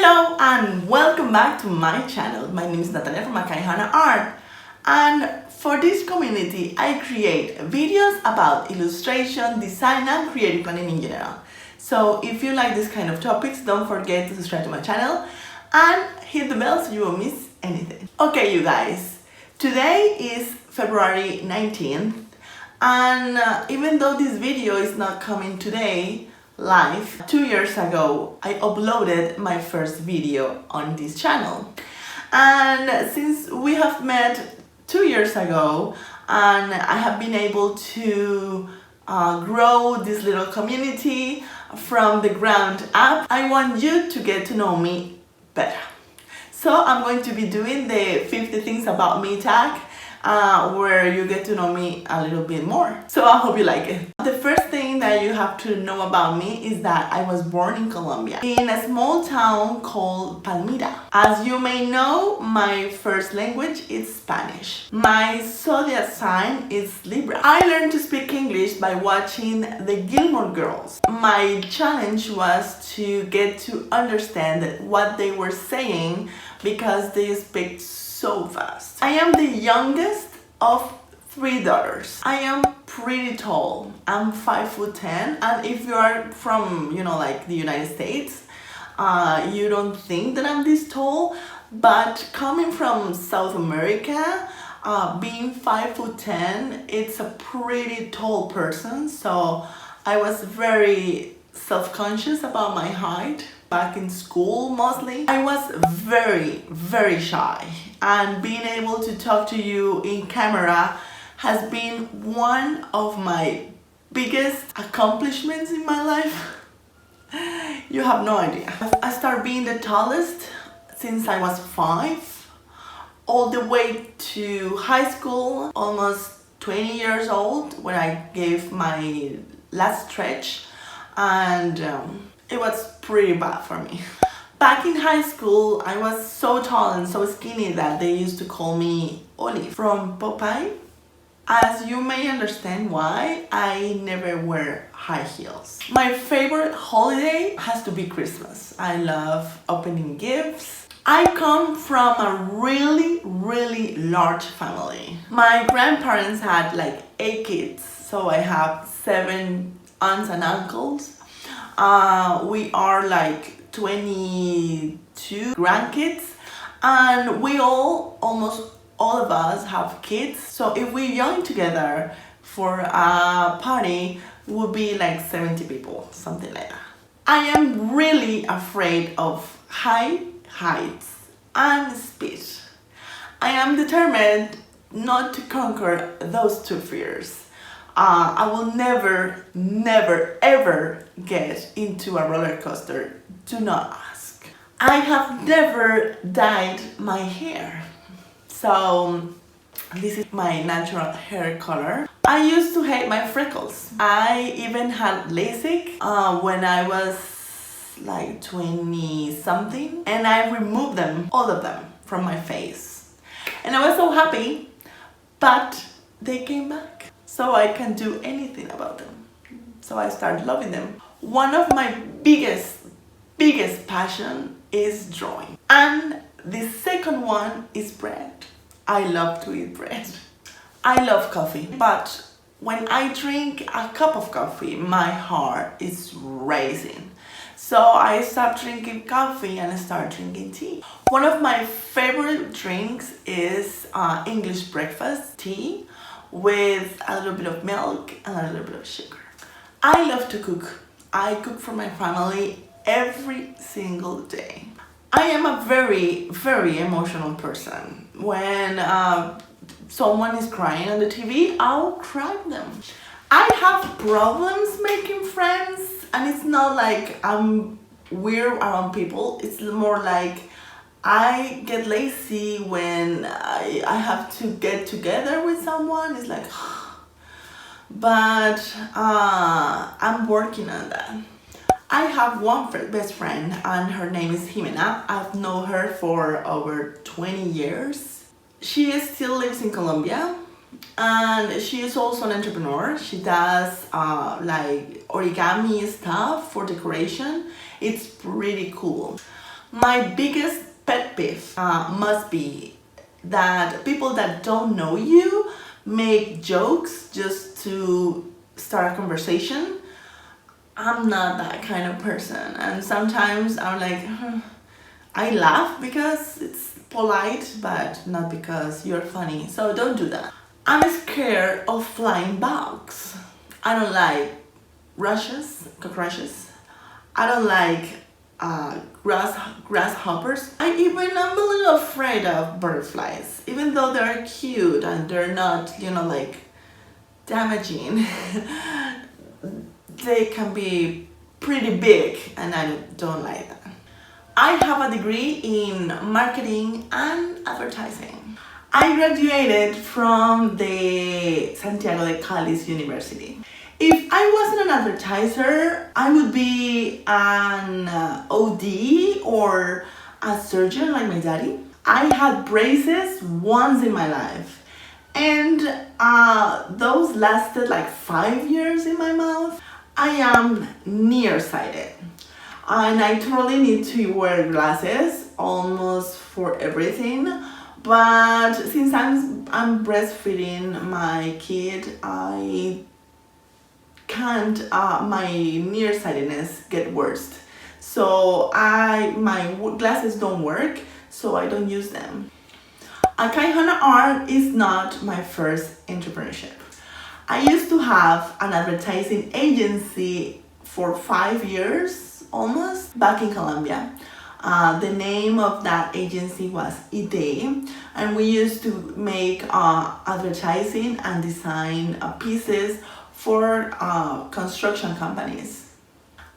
Hello and welcome back to my channel. My name is Natalia from Akaihana Art, and for this community I create videos about illustration, design and creative planning in general. So if you like this kind of topics, don't forget to subscribe to my channel and hit the bell so you won't miss anything. Okay you guys, today is February 19th and even though this video is not coming today live, 2 years ago I uploaded my first video on this channel, and since we have met 2 years ago and I have been able to grow this little community from the ground up, I want you to get to know me better. So I'm going to be doing the 50 things about me tag where you get to know me a little bit more. So I hope you like it. The first thing that you have to know about me is that I was born in Colombia, in a small town called Palmira. As you may know, my first language is Spanish. My zodiac sign is Libra. I learned to speak English by watching the Gilmore Girls. My challenge was to get to understand what they were saying because they speak so fast. I am the youngest of 3 daughters. I am pretty tall. I'm 5'10", and if you are from, like the United States, you don't think that I'm this tall, but coming from South America, being 5'10", it's a pretty tall person, so I was very self-conscious about my height. Back in school mostly, I was very shy, and being able to talk to you in camera has been one of my biggest accomplishments in my life. You have no idea. I started being the tallest since I was 5, all the way to high school, almost 20 years old when I gave my last stretch, and it was pretty bad for me. Back in high school, I was so tall and so skinny that they used to call me Olive from Popeye. As you may understand why, I never wear high heels. My favorite holiday has to be Christmas. I love opening gifts. I come from a really large family. My grandparents had like 8 kids, so I have 7 aunts and uncles. We are like 22 grandkids, and we almost all of us have kids. So if we join together for a party, would be like 70 people, something like that. I am really afraid of high heights and speed. I am determined not to conquer those 2 fears. I will never ever get into a roller coaster. Do not ask. I have never dyed my hair. So this is my natural hair color. I used to hate my freckles. I even had LASIK when I was like 20 something, and I removed them, all of them, from my face. And I was so happy, but they came back. So I can't do anything about them. So I started loving them. One of my biggest passion is drawing. And the second one is bread. I love to eat bread. I love coffee, but when I drink a cup of coffee, my heart is racing. So I stopped drinking coffee and I started drinking tea. One of my favorite drinks is English breakfast tea with a little bit of milk and a little bit of sugar. I love to cook. I cook for my family every single day. I am a very emotional person. When someone is crying on the TV, I'll cry with them. I have problems making friends, and it's not like I'm weird around people. It's more like I get lazy when I have to get together with someone. It's like, but I'm working on that. I have one best friend, and her name is Jimena. I've known her for over 20 years. She still lives in Colombia, and she is also an entrepreneur. She does like origami stuff for decoration. It's pretty cool. My biggest pet peeve must be that people that don't know you make jokes just to start a conversation. I'm not that kind of person, and sometimes I'm like, I laugh because it's polite, but not because you're funny, so don't do that. I'm scared of flying bugs. I don't like cockroaches. I don't like grasshoppers. I even am a little afraid of butterflies, even though they're cute and they're not, like damaging. They can be pretty big, and I don't like that. I have a degree in marketing and advertising. I graduated from the Santiago de Cali's University. If I wasn't an advertiser, I would be an OD or a surgeon like my daddy. I had braces once in my life, and those lasted like 5 years in my mouth. I am nearsighted, and I totally need to wear glasses almost for everything. But since I'm breastfeeding my kid, I can't my nearsightedness get worse. So my glasses don't work, so I don't use them. Kaihana Art is not my first entrepreneurship. I used to have an advertising agency for 5 years almost back in Colombia. The name of that agency was Ide, and we used to make advertising and design pieces for construction companies.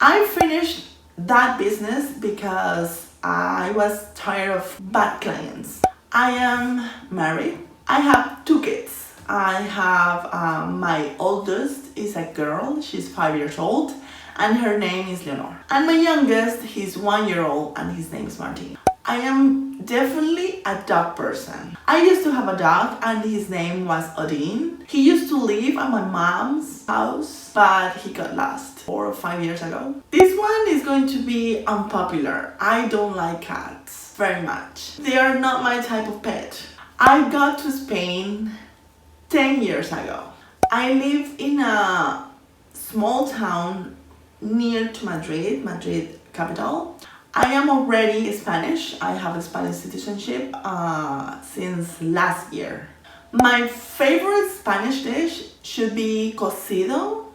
I finished that business because I was tired of bad clients. I am married. I have 2 kids. I have my oldest is a girl, she's 5 years old, and her name is Leonor. And my youngest, he's 1 year old, and his name is Martin. I am definitely a dog person. I used to have a dog, and his name was Odin. He used to live at my mom's house, but he got lost 4 or 5 years ago. This one is going to be unpopular. I don't like cats very much. They are not my type of pet. I got to Spain 10 years ago. I live in a small town near to Madrid capital. I am already Spanish. I have a Spanish citizenship since last year. My favorite Spanish dish should be cocido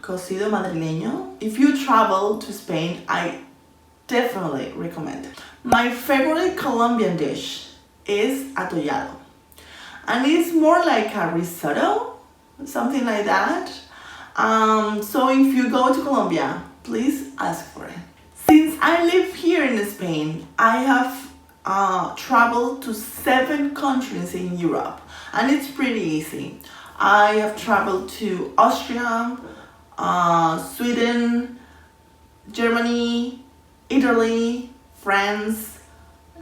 madrileño. If you travel to Spain, I definitely recommend it. My favorite Colombian dish is atollado, and it's more like a risotto, something like that. So if you go to Colombia, please ask for it. Since I live here in Spain, I have traveled to 7 countries in Europe, and it's pretty easy. I have traveled to Austria, Sweden, Germany, Italy, France,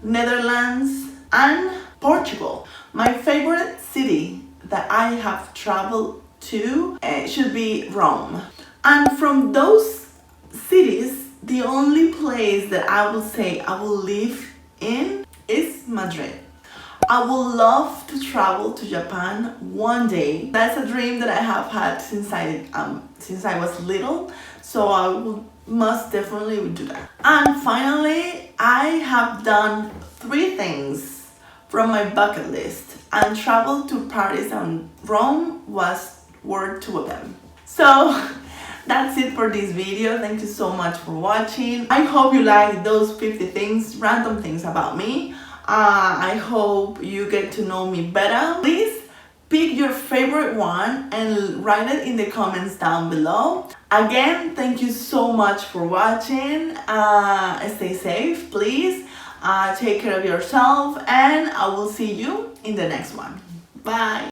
Netherlands, and Portugal. My favorite city that I have traveled to should be Rome. And from those cities, the only place that I will say I will live in is Madrid. I would love to travel to Japan one day. That's a dream that I have had since I was little, so I will most definitely do that. And finally, I have done 3 things from my bucket list, and travel to Paris and Rome were 2 of them. So that's it for this video. Thank you so much for watching. I hope you like those 50 things, random things about me. I hope you get to know me better. Please pick your favorite one and write it in the comments down below. Again, thank you so much for watching. Stay safe, please. Take care of yourself, and I will see you in the next one. Bye.